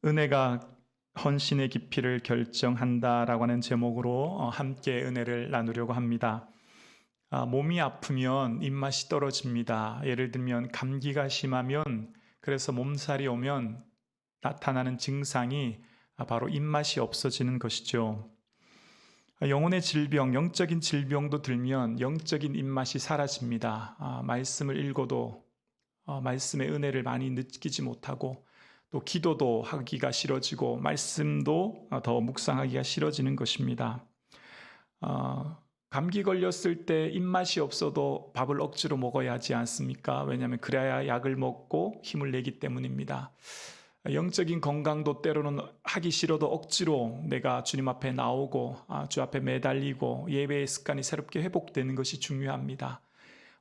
은혜가 헌신의 깊이를 결정한다라고 하는 제목으로 함께 은혜를 나누려고 합니다. 몸이 아프면 입맛이 떨어집니다. 예를 들면 감기가 심하면, 그래서 몸살이 오면 나타나는 증상이 바로 입맛이 없어지는 것이죠. 영혼의 질병, 영적인 질병도 들면 영적인 입맛이 사라집니다. 말씀을 읽어도 말씀의 은혜를 많이 느끼지 못하고, 또 기도도 하기가 싫어지고 말씀도 더 묵상하기가 싫어지는 것입니다. 감기 걸렸을 때 입맛이 없어도 밥을 억지로 먹어야 하지 않습니까? 왜냐하면 그래야 약을 먹고 힘을 내기 때문입니다. 영적인 건강도 때로는 하기 싫어도 억지로 내가 주님 앞에 나오고 주 앞에 매달리고 예배의 습관이 새롭게 회복되는 것이 중요합니다.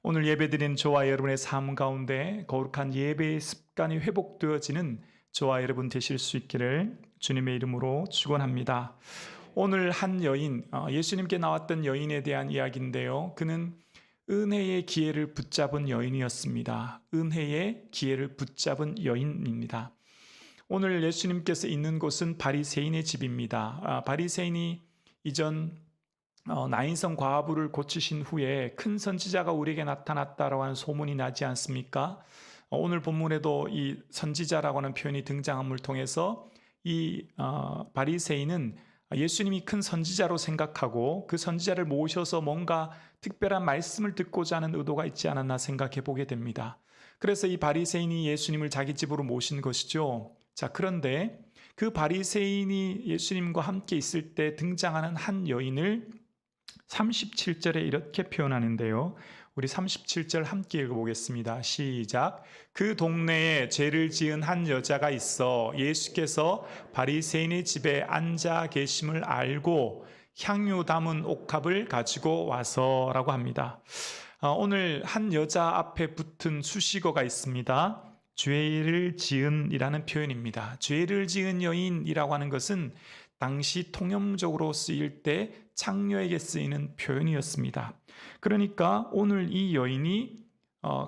오늘 예배드린 저와 여러분의 삶 가운데 거룩한 예배의 습관이 회복되어지는 저와 여러분 되실 수 있기를 주님의 이름으로 축원합니다. 오늘 한 여인, 예수님께 나왔던 여인에 대한 이야기인데요. 그는 은혜의 기회를 붙잡은 여인이었습니다. 은혜의 기회를 붙잡은 여인입니다. 오늘 예수님께서 있는 곳은 바리새인의 집입니다. 바리새인이 이전 나인성 과부를 고치신 후에 큰 선지자가 우리에게 나타났다라고 하는 소문이 나지 않습니까? 오늘 본문에도 이 선지자라고 하는 표현이 등장함을 통해서 이 바리새인은 예수님이 큰 선지자로 생각하고 그 선지자를 모셔서 뭔가 특별한 말씀을 듣고자 하는 의도가 있지 않았나 생각해 보게 됩니다. 그래서 이 바리새인이 예수님을 자기 집으로 모신 것이죠. 자, 그런데 그 바리새인이 예수님과 함께 있을 때 등장하는 한 여인을 37절에 이렇게 표현하는데요. 우리 37절 함께 읽어보겠습니다. 시작. 그 동네에 죄를 지은 한 여자가 있어 예수께서 바리새인의 집에 앉아 계심을 알고 향유 담은 옥합을 가지고 와서라고 합니다. 오늘 한 여자 앞에 붙은 수식어가 있습니다. 죄를 지은이라는 표현입니다. 죄를 지은 여인이라고 하는 것은 당시 통념적으로 쓰일 때 창녀에게 쓰이는 표현이었습니다. 그러니까 오늘 이 여인이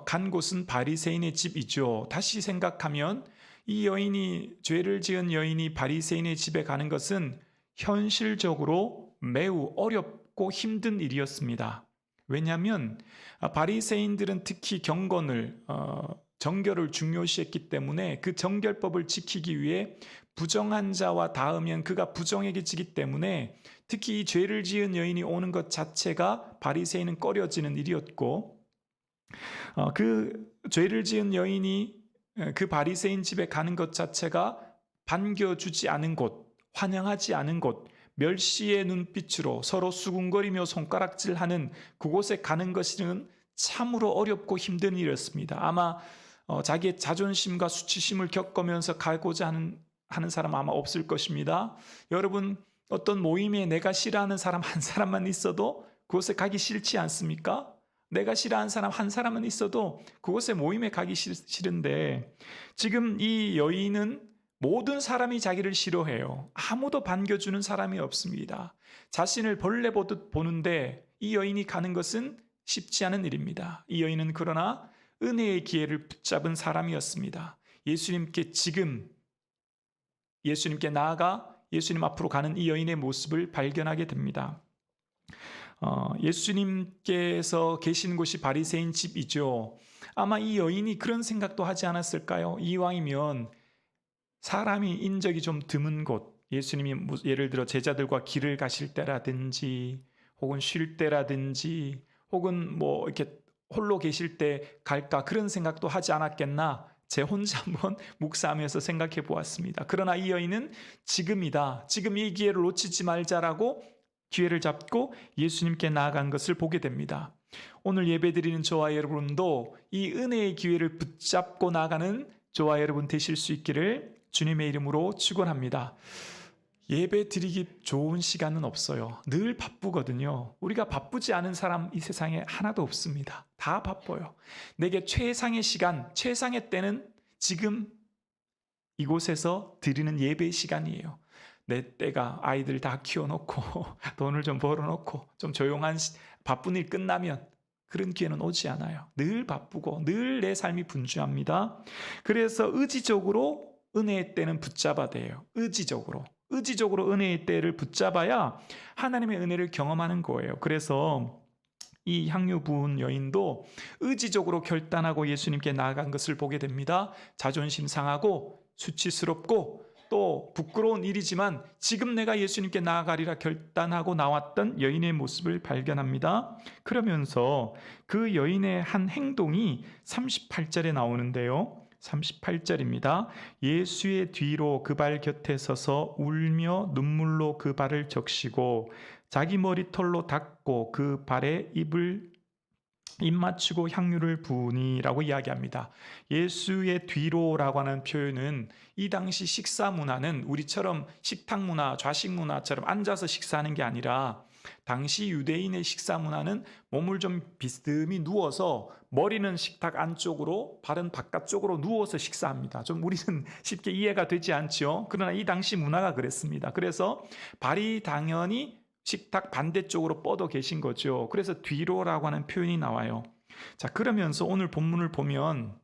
간 곳은 바리새인의 집이죠. 다시 생각하면 이 여인이, 죄를 지은 여인이 바리새인의 집에 가는 것은 현실적으로 매우 어렵고 힘든 일이었습니다. 왜냐하면 바리새인들은 특히 경건을, 정결을 중요시했기 때문에 그 정결법을 지키기 위해 부정한 자와 닿으면 그가 부정해지기 때문에 특히 이 죄를 지은 여인이 오는 것 자체가 바리새인은 꺼려지는 일이었고, 그 죄를 지은 여인이 그 바리새인 집에 가는 것 자체가 반겨주지 않은 곳, 환영하지 않은 곳, 멸시의 눈빛으로 서로 수군거리며 손가락질하는 그곳에 가는 것은 참으로 어렵고 힘든 일이었습니다. 아마 자기의 자존심과 수치심을 겪으면서 가고자 하는 사람 아마 없을 것입니다. 여러분, 어떤 모임에 내가 싫어하는 사람 한 사람만 있어도 그곳에 가기 싫지 않습니까? 내가 싫어하는 사람 한 사람은 있어도 그곳에 모임에 가기 싫은데, 지금 이 여인은 모든 사람이 자기를 싫어해요. 아무도 반겨주는 사람이 없습니다. 자신을 벌레 보듯 보는데 이 여인이 가는 것은 쉽지 않은 일입니다. 이 여인은 그러나 은혜의 기회를 붙잡은 사람이었습니다. 예수님께 나아가 예수님 앞으로 가는 이 여인의 모습을 발견하게 됩니다. 예수님께서 계신 곳이 바리새인 집이죠. 아마 이 여인이 그런 생각도 하지 않았을까요? 이왕이면 사람이 인적이 좀 드문 곳, 예수님이 예를 들어 제자들과 길을 가실 때라든지 혹은 쉴 때라든지 혹은 뭐 이렇게 홀로 계실 때 갈까, 그런 생각도 하지 않았겠나, 제 혼자 한번 묵상하면서 생각해 보았습니다. 그러나 이 여인은 지금이다, 지금 이 기회를 놓치지 말자라고 기회를 잡고 예수님께 나아간 것을 보게 됩니다. 오늘 예배드리는 저와 여러분도 이 은혜의 기회를 붙잡고 나가는 저와 여러분 되실 수 있기를 주님의 이름으로 축원합니다. 예배 드리기 좋은 시간은 없어요. 늘 바쁘거든요. 우리가 바쁘지 않은 사람 이 세상에 하나도 없습니다. 다 바빠요. 내게 최상의 시간, 최상의 때는 지금 이곳에서 드리는 예배의 시간이에요. 내 때가 아이들 다 키워놓고 돈을 좀 벌어놓고 좀 조용한 바쁜 일 끝나면 그런 기회는 오지 않아요. 늘 바쁘고 늘 내 삶이 분주합니다. 그래서 의지적으로 은혜의 때는 붙잡아야 돼요. 의지적으로 은혜의 때를 붙잡아야 하나님의 은혜를 경험하는 거예요. 그래서 이 향유 부은 여인도 의지적으로 결단하고 예수님께 나아간 것을 보게 됩니다. 자존심 상하고 수치스럽고 또 부끄러운 일이지만 지금 내가 예수님께 나아가리라 결단하고 나왔던 여인의 모습을 발견합니다. 그러면서 그 여인의 한 행동이 38절에 나오는데요. 38절입니다. 예수의 뒤로 그 발 곁에 서서 울며 눈물로 그 발을 적시고 자기 머리털로 닦고 그 발에 입 맞추고 향유를 부으니라고 이야기합니다. 예수의 뒤로라고 하는 표현은 이 당시 식사 문화는 우리처럼 식탁 문화, 좌식 문화처럼 앉아서 식사하는 게 아니라 당시 유대인의 식사 문화는 몸을 좀 비스듬히 누워서 머리는 식탁 안쪽으로 발은 바깥쪽으로 누워서 식사합니다. 좀 우리는 쉽게 이해가 되지 않죠. 그러나 이 당시 문화가 그랬습니다. 그래서 발이 당연히 식탁 반대쪽으로 뻗어 계신 거죠. 그래서 뒤로라고 하는 표현이 나와요. 자, 그러면서 오늘 본문을 보면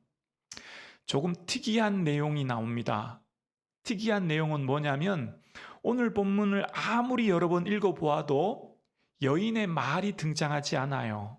조금 특이한 내용이 나옵니다. 특이한 내용은 뭐냐면 오늘 본문을 아무리 여러 번 읽어보아도 여인의 말이 등장하지 않아요.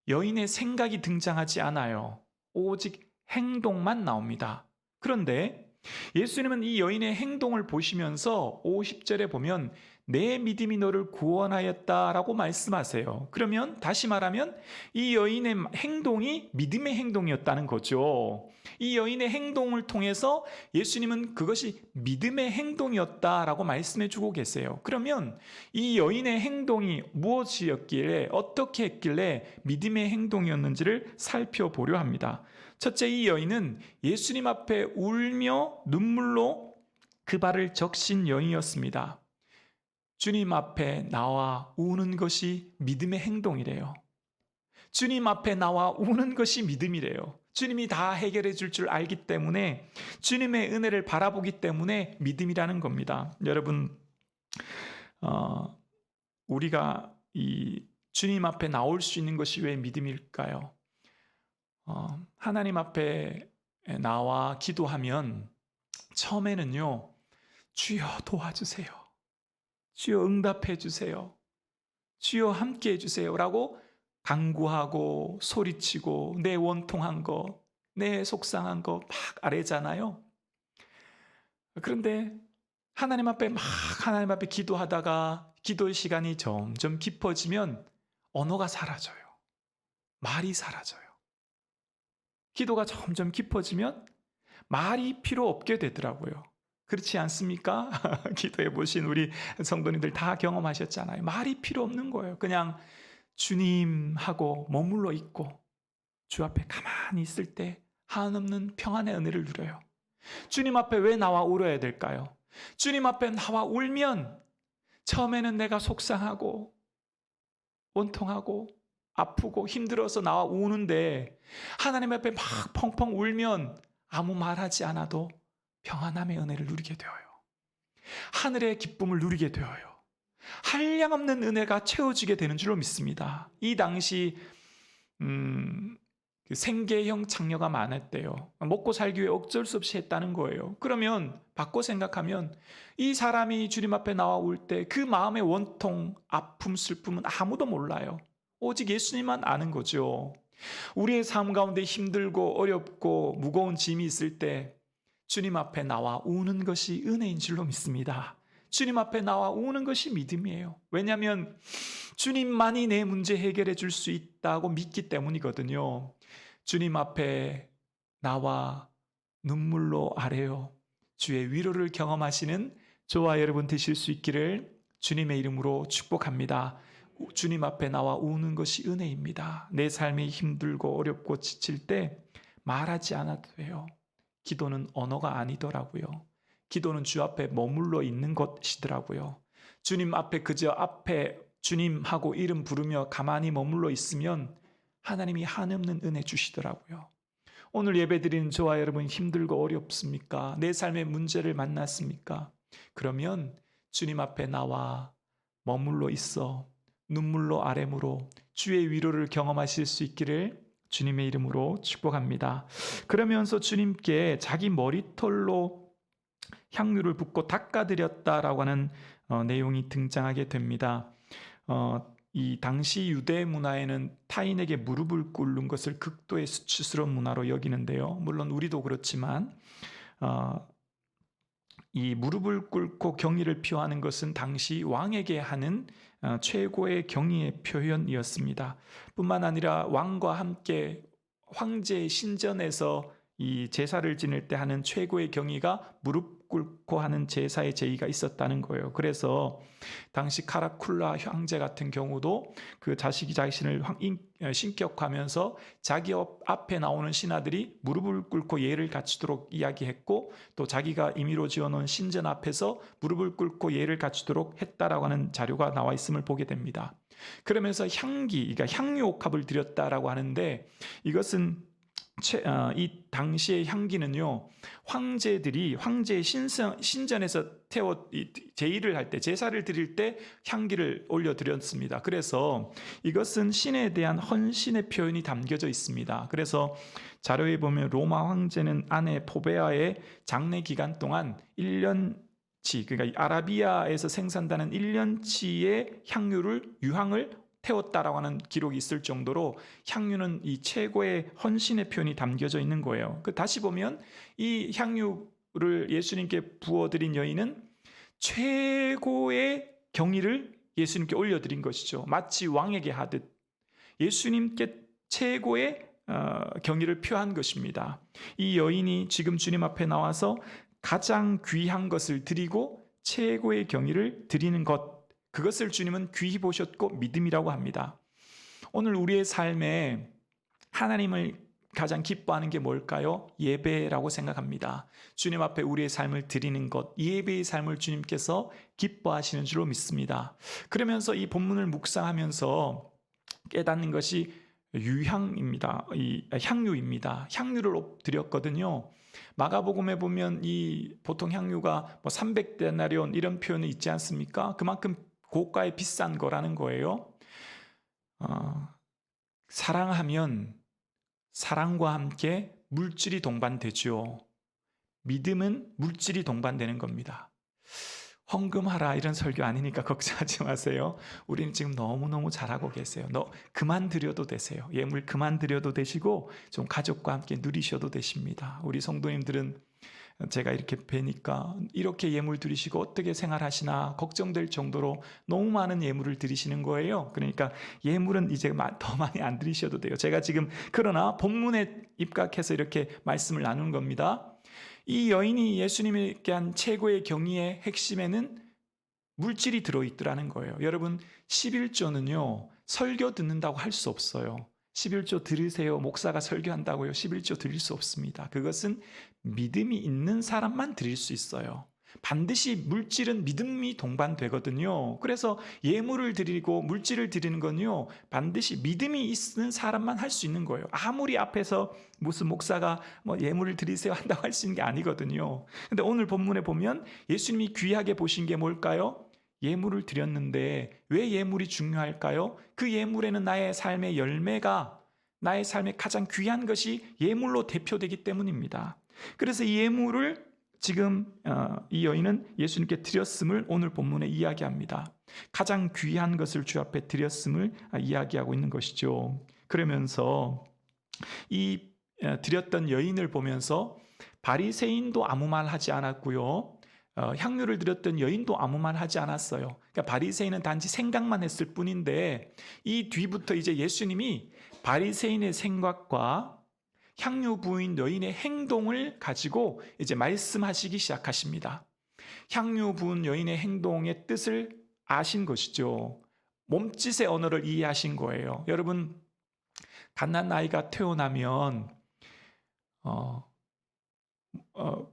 여인의 생각이 등장하지 않아요. 오직 행동만 나옵니다. 그런데 예수님은 이 여인의 행동을 보시면서 50절에 보면 내 믿음이 너를 구원하였다라고 말씀하세요. 그러면 다시 말하면 이 여인의 행동이 믿음의 행동이었다는 거죠. 이 여인의 행동을 통해서 예수님은 그것이 믿음의 행동이었다라고 말씀해 주고 계세요. 그러면 이 여인의 행동이 무엇이었길래 어떻게 했길래 믿음의 행동이었는지를 살펴보려 합니다. 첫째, 이 여인은 예수님 앞에 울며 눈물로 그 발을 적신 여인이었습니다. 주님 앞에 나와 우는 것이 믿음의 행동이래요. 주님 앞에 나와 우는 것이 믿음이래요. 주님이 다 해결해 줄 알기 때문에 주님의 은혜를 바라보기 때문에 믿음이라는 겁니다. 여러분, 우리가 이 주님 앞에 나올 수 있는 것이 왜 믿음일까요? 하나님 앞에 나와 기도하면 처음에는요, 주여 도와주세요. 주여 응답해 주세요. 주여 함께 해주세요 라고 간구하고 소리치고 내 원통한 것, 내 속상한 것 막 아뢰잖아요. 그런데 하나님 앞에 기도하다가 기도의 시간이 점점 깊어지면 언어가 사라져요. 말이 사라져요. 기도가 점점 깊어지면 말이 필요 없게 되더라고요. 그렇지 않습니까? 기도해 보신 우리 성도님들 다 경험하셨잖아요. 말이 필요 없는 거예요. 그냥 주님하고 머물러 있고 주 앞에 가만히 있을 때 한없는 평안의 은혜를 누려요. 주님 앞에 왜 나와 울어야 될까요? 주님 앞에 나와 울면 처음에는 내가 속상하고 원통하고 아프고 힘들어서 나와 우는데 하나님 앞에 막 펑펑 울면 아무 말하지 않아도 평안함의 은혜를 누리게 되어요. 하늘의 기쁨을 누리게 되어요. 한량없는 은혜가 채워지게 되는 줄로 믿습니다. 이 당시 생계형 장녀가 많았대요. 먹고 살기 위해 어쩔 수 없이 했다는 거예요. 그러면 바꿔 생각하면 이 사람이 주님 앞에 나와 올 때 그 마음의 원통, 아픔, 슬픔은 아무도 몰라요. 오직 예수님만 아는 거죠. 우리의 삶 가운데 힘들고 어렵고 무거운 짐이 있을 때 주님 앞에 나와 우는 것이 은혜인 줄로 믿습니다. 주님 앞에 나와 우는 것이 믿음이에요. 왜냐하면 주님만이 내 문제 해결해 줄 수 있다고 믿기 때문이거든요. 주님 앞에 나와 눈물로 아뢰어 주의 위로를 경험하시는 저와 여러분 되실 수 있기를 주님의 이름으로 축복합니다. 주님 앞에 나와 우는 것이 은혜입니다. 내 삶이 힘들고 어렵고 지칠 때 말하지 않아도 돼요. 기도는 언어가 아니더라고요. 기도는 주 앞에 머물러 있는 것이더라고요. 주님 앞에 그저 앞에 주님하고 이름 부르며 가만히 머물러 있으면 하나님이 한없는 은혜 주시더라고요. 오늘 예배드리는 저와 여러분 힘들고 어렵습니까? 내 삶의 문제를 만났습니까? 그러면 주님 앞에 나와 머물러 있어 눈물로 아뢰므로 주의 위로를 경험하실 수 있기를 주님의 이름으로 축복합니다. 그러면서 주님께 자기 머리털로 향유를 붓고 닦아드렸다라고 하는 내용이 등장하게 됩니다. 이 당시 유대 문화에는 타인에게 무릎을 꿇는 것을 극도의 수치스러운 문화로 여기는데요. 물론 우리도 그렇지만 이 무릎을 꿇고 경의를 표하는 것은 당시 왕에게 하는 최고의 경의의 표현이었습니다. 뿐만 아니라 왕과 함께 황제의 신전에서 이 제사를 지낼 때 하는 최고의 경의가 무릎 꿇고 하는 제사의 제의가 있었다는 거예요. 그래서 당시 카라쿨라 황제 같은 경우도 그 자식이 자신을 신격하면서 자기 앞에 나오는 신하들이 무릎을 꿇고 예를 갖추도록 이야기했고, 또 자기가 임의로 지어놓은 신전 앞에서 무릎을 꿇고 예를 갖추도록 했다라고 하는 자료가 나와 있음을 보게 됩니다. 그러면서 그러니까 향유옥합을 드렸다라고 하는데, 이것은 이 당시의 향기는요, 황제들이 황제의 신전에서 제의를 할 때, 제사를 드릴 때 향기를 올려드렸습니다. 그래서 이것은 신에 대한 헌신의 표현이 담겨져 있습니다. 그래서 자료에 보면 로마 황제는 아내 포베아의 장례 기간 동안 1년치, 그러니까 아라비아에서 생산되는 1년치의 유황을 태웠다라고 하는 기록이 있을 정도로 향유는 이 최고의 헌신의 표현이 담겨져 있는 거예요. 다시 보면 이 향유를 예수님께 부어드린 여인은 최고의 경의를 예수님께 올려드린 것이죠. 마치 왕에게 하듯 예수님께 최고의 경의를 표한 것입니다. 이 여인이 지금 주님 앞에 나와서 가장 귀한 것을 드리고 최고의 경의를 드리는 것, 그것을 주님은 귀히 보셨고 믿음이라고 합니다. 오늘 우리의 삶에 하나님을 가장 기뻐하는 게 뭘까요? 예배라고 생각합니다. 주님 앞에 우리의 삶을 드리는 것, 예배의 삶을 주님께서 기뻐하시는 줄로 믿습니다. 그러면서 이 본문을 묵상하면서 깨닫는 것이 유향입니다. 향유입니다. 향유를 드렸거든요. 마가복음에 보면 이 보통 향유가 300데나리온 이런 표현이 있지 않습니까? 그만큼 고가의 비싼 거라는 거예요. 사랑하면 사랑과 함께 물질이 동반되죠. 믿음은 물질이 동반되는 겁니다. 헌금하라 이런 설교 아니니까 걱정하지 마세요. 우리는 지금 너무너무 잘하고 계세요. 그만 드려도 되세요. 예물 그만 드려도 되시고 좀 가족과 함께 누리셔도 되십니다. 우리 성도님들은 제가 이렇게 뵈니까 이렇게 예물 드리시고 어떻게 생활하시나 걱정될 정도로 너무 많은 예물을 드리시는 거예요. 그러니까 예물은 이제 더 많이 안 드리셔도 돼요. 제가 지금 그러나 본문에 입각해서 이렇게 말씀을 나누는 겁니다. 이 여인이 예수님께 한 최고의 경의의 핵심에는 물질이 들어있더라는 거예요. 여러분, 11조는요 설교 듣는다고 할 수 없어요. 11조 들으세요. 목사가 설교한다고요. 11조 드릴 수 없습니다. 그것은 믿음이 있는 사람만 드릴 수 있어요. 반드시 물질은 믿음이 동반되거든요. 그래서 예물을 드리고 물질을 드리는 건요, 반드시 믿음이 있는 사람만 할 수 있는 거예요. 아무리 앞에서 무슨 목사가 예물을 드리세요 한다고 할 수 있는 게 아니거든요. 근데 오늘 본문에 보면 예수님이 귀하게 보신 게 뭘까요? 예물을 드렸는데 왜 예물이 중요할까요? 그 예물에는 나의 삶의 열매가, 나의 삶의 가장 귀한 것이 예물로 대표되기 때문입니다. 그래서 이 예물을 지금 이 여인은 예수님께 드렸음을 오늘 본문에 이야기합니다. 가장 귀한 것을 주 앞에 드렸음을 이야기하고 있는 것이죠. 그러면서 이 드렸던 여인을 보면서 바리새인도 아무 말 하지 않았고요, 향유를 드렸던 여인도 아무 말 하지 않았어요. 그러니까 바리새인은 단지 생각만 했을 뿐인데, 이 뒤부터 이제 예수님이 바리새인의 생각과 향유 부인 여인의 행동을 가지고 이제 말씀하시기 시작하십니다. 향유 부은 여인의 행동의 뜻을 아신 것이죠. 몸짓의 언어를 이해하신 거예요. 여러분, 갓난아이가 태어나면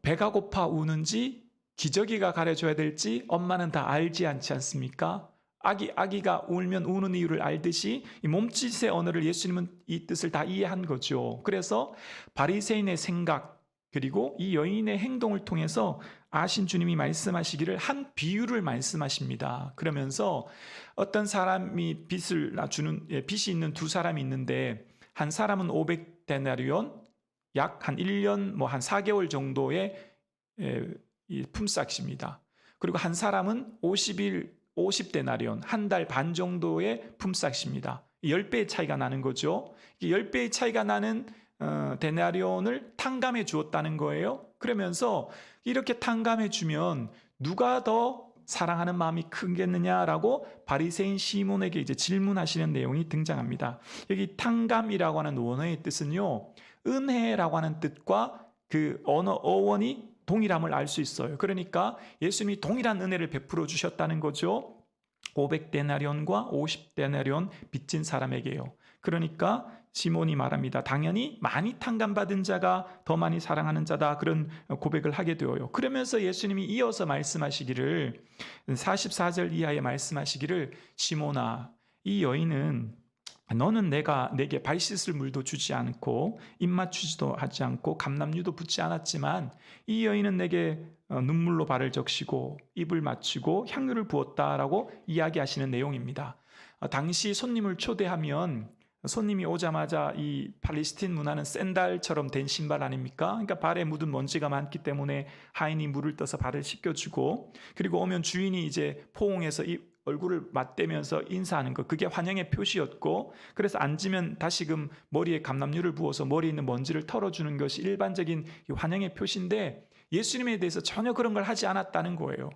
배가 고파 우는지 기저귀가 가려줘야 될지 엄마는 다 알지 않습니까? 아기가 울면 우는 이유를 알듯이 이 몸짓의 언어를 예수님은 이 뜻을 다 이해한 거죠. 그래서 바리새인의 생각 그리고 이 여인의 행동을 통해서 아신 주님이 말씀하시기를 한 비유를 말씀하십니다. 그러면서 어떤 사람이 빚이 있는 두 사람이 있는데, 한 사람은 500데나리온, 약 한 1년 한 4개월 정도의 이 품삯입니다. 그리고 한 사람은 50데나리온, 한 달 반 정도의 품삯입니다. 10배의 차이가 나는 거죠. 10배의 차이가 나는 데나리온을 탕감해 주었다는 거예요. 그러면서 이렇게 탕감해 주면 누가 더 사랑하는 마음이 크겠느냐라고 바리새인 시몬에게 이제 질문하시는 내용이 등장합니다. 여기 탕감이라고 하는 원어의 뜻은요, 은혜라고 하는 뜻과 그 어원이 동일함을 알 수 있어요. 그러니까 예수님이 동일한 은혜를 베풀어 주셨다는 거죠. 500데나리온과 50데나리온 빚진 사람에게요. 그러니까 시몬이 말합니다. 당연히 많이 탕감받은 자가 더 많이 사랑하는 자다, 그런 고백을 하게 되어요. 그러면서 예수님이 이어서 말씀하시기를, 44절 이하에 말씀하시기를, 시몬아, 이 여인은 너는 내게 발 씻을 물도 주지 않고 입맞추지도 하지 않고 감람유도 붓지 않았지만 이 여인은 내게 눈물로 발을 적시고 입을 맞추고 향유를 부었다라고 이야기하시는 내용입니다. 당시 손님을 초대하면 손님이 오자마자 이 팔레스틴 문화는 샌달처럼 된 신발 아닙니까? 그러니까 발에 묻은 먼지가 많기 때문에 하인이 물을 떠서 발을 씻겨주고, 그리고 오면 주인이 이제 포옹해서 이 얼굴을 맞대면서 인사하는 것, 그게 환영의 표시였고, 그래서 앉으면 다시금 머리에 감람유를 부어서 머리에 있는 먼지를 털어주는 것이 일반적인 환영의 표시인데, 예수님에 대해서 전혀 그런 걸 하지 않았다는 거예요.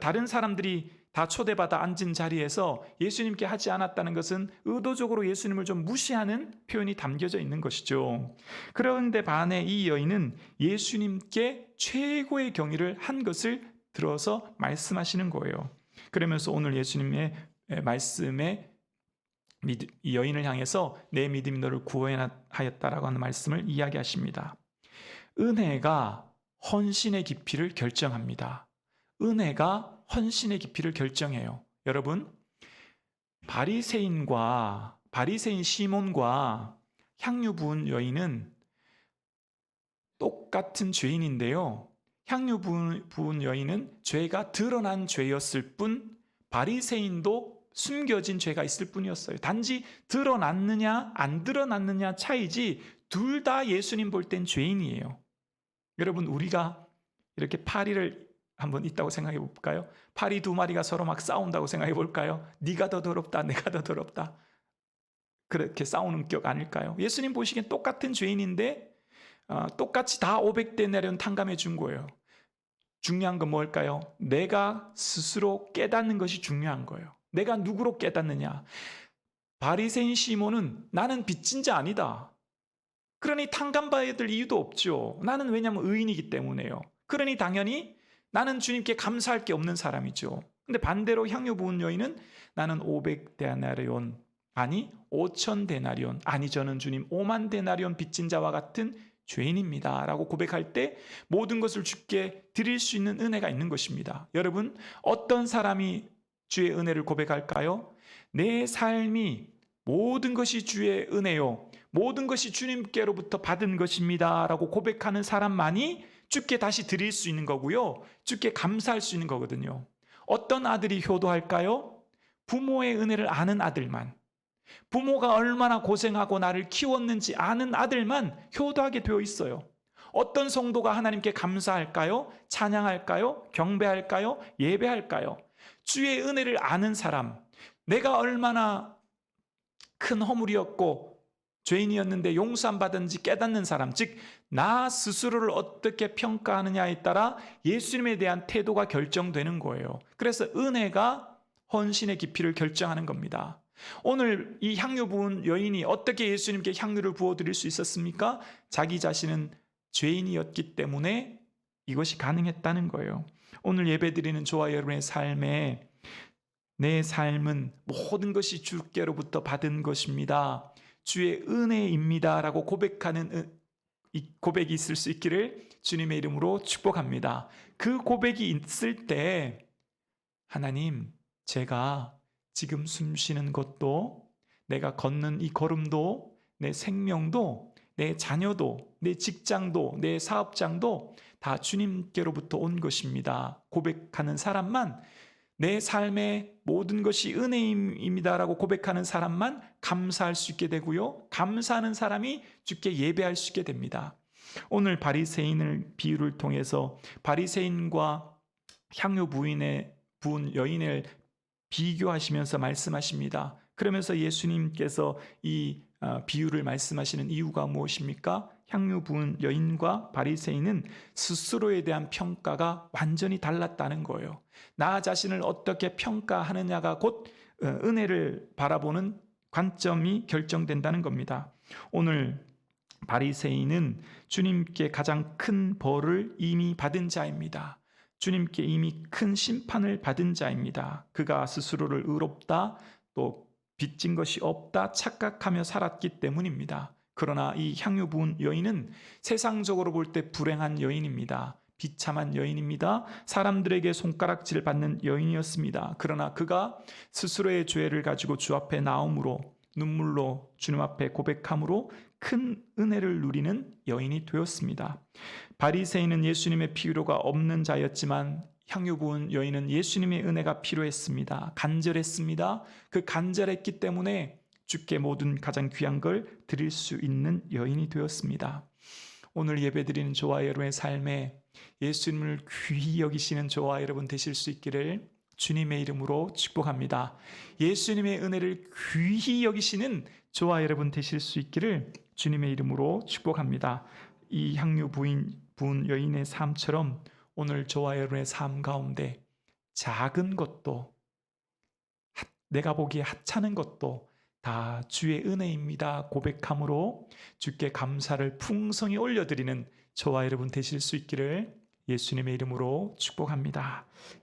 다른 사람들이 다 초대받아 앉은 자리에서 예수님께 하지 않았다는 것은 의도적으로 예수님을 좀 무시하는 표현이 담겨져 있는 것이죠. 그런데 반해 이 여인은 예수님께 최고의 경의를 한 것을 들어서 말씀하시는 거예요. 그러면서 오늘 예수님의 말씀에 이 여인을 향해서 내 믿음이 너를 구원하였다라고 하는 말씀을 이야기하십니다. 은혜가 헌신의 깊이를 결정합니다. 은혜가 헌신의 깊이를 결정해요. 여러분, 바리새인 시몬과 향유 부은 여인은 똑같은 죄인인데요. 향유 부은 여인은 죄가 드러난 죄였을 뿐, 바리새인도 숨겨진 죄가 있을 뿐이었어요. 단지 드러났느냐 안 드러났느냐 차이지 둘 다 예수님 볼 땐 죄인이에요. 여러분, 우리가 이렇게 파리를 한번 있다고 생각해 볼까요? 파리 두 마리가 서로 막 싸운다고 생각해 볼까요? 네가 더 더럽다, 내가 더 더럽다, 그렇게 싸우는 격 아닐까요? 예수님 보시기엔 똑같은 죄인인데 똑같이 다 500데나리온 탕감해 준 거예요. 중요한 건 뭘까요? 내가 스스로 깨닫는 것이 중요한 거예요. 내가 누구로 깨닫느냐? 바리새인 시몬은 나는 빚진 자 아니다, 그러니 탕감받을 이유도 없죠. 나는 왜냐하면 의인이기 때문에요. 그러니 당연히 나는 주님께 감사할 게 없는 사람이죠. 근데 반대로 향유 부은 여인은 나는 500데나리온, 아니 5,000데나리온, 아니 저는 주님 50,000데나리온 빚진 자와 같은 죄인입니다 라고 고백할 때 모든 것을 주께 드릴 수 있는 은혜가 있는 것입니다. 여러분, 어떤 사람이 주의 은혜를 고백할까요? 내 삶이 모든 것이 주의 은혜요, 모든 것이 주님께로부터 받은 것입니다 라고 고백하는 사람만이 주께 다시 드릴 수 있는 거고요, 주께 감사할 수 있는 거거든요. 어떤 아들이 효도할까요? 부모의 은혜를 아는 아들만, 부모가 얼마나 고생하고 나를 키웠는지 아는 아들만 효도하게 되어 있어요. 어떤 성도가 하나님께 감사할까요? 찬양할까요? 경배할까요? 예배할까요? 주의 은혜를 아는 사람, 내가 얼마나 큰 허물이었고 죄인이었는데 용서 안 받은지 깨닫는 사람, 즉 나 스스로를 어떻게 평가하느냐에 따라 예수님에 대한 태도가 결정되는 거예요. 그래서 은혜가 헌신의 깊이를 결정하는 겁니다. 오늘 이 향유 부은 여인이 어떻게 예수님께 향유를 부어드릴 수 있었습니까? 자기 자신은 죄인이었기 때문에 이것이 가능했다는 거예요. 오늘 예배드리는 저와 여러분의 삶에 내 삶은 모든 것이 주께로부터 받은 것입니다, 주의 은혜입니다 라고 고백하는 이 고백이 있을 수 있기를 주님의 이름으로 축복합니다. 그 고백이 있을 때 하나님, 제가 지금 숨 쉬는 것도, 내가 걷는 이 걸음도, 내 생명도, 내 자녀도, 내 직장도, 내 사업장도 다 주님께로부터 온 것입니다 고백하는 사람만 내 삶의 모든 것이 은혜입니다라고 고백하는 사람만 감사할 수 있게 되고요. 감사하는 사람이 주께 예배할 수 있게 됩니다. 오늘 바리새인을 비유를 통해서 바리새인과 향유 부은 여인을 비교하시면서 말씀하십니다. 그러면서 예수님께서 이 비유를 말씀하시는 이유가 무엇입니까? 향유 부은 여인과 바리새인은 스스로에 대한 평가가 완전히 달랐다는 거예요. 나 자신을 어떻게 평가하느냐가 곧 은혜를 바라보는 관점이 결정된다는 겁니다. 오늘 바리새인은 주님께 가장 큰 벌을 이미 받은 자입니다. 주님께 이미 큰 심판을 받은 자입니다. 그가 스스로를 의롭다, 또 빚진 것이 없다 착각하며 살았기 때문입니다. 그러나 이 향유 부은 여인은 세상적으로 볼 때 불행한 여인입니다. 비참한 여인입니다. 사람들에게 손가락질을 받는 여인이었습니다. 그러나 그가 스스로의 죄를 가지고 주 앞에 나옴으로, 눈물로 주님 앞에 고백함으로 큰 은혜를 누리는 여인이 되었습니다. 바리새인은 예수님의 필요가 없는 자였지만 향유 부은 여인은 예수님의 은혜가 필요했습니다. 간절했습니다. 그 간절했기 때문에 주께 모든 가장 귀한 걸 드릴 수 있는 여인이 되었습니다. 오늘 예배드리는 저와 여러분의 삶에 예수님을 귀히 여기시는 저와 여러분 되실 수 있기를 주님의 이름으로 축복합니다. 예수님의 은혜를 귀히 여기시는 저와 여러분 되실 수 있기를 주님의 이름으로 축복합니다. 이 향유 부은 여인의 삶처럼 오늘 저와 여러분의 삶 가운데 작은 것도, 내가 보기에 하찮은 것도 다 주의 은혜입니다 고백함으로 주께 감사를 풍성히 올려드리는 저와 여러분 되실 수 있기를 예수님의 이름으로 축복합니다.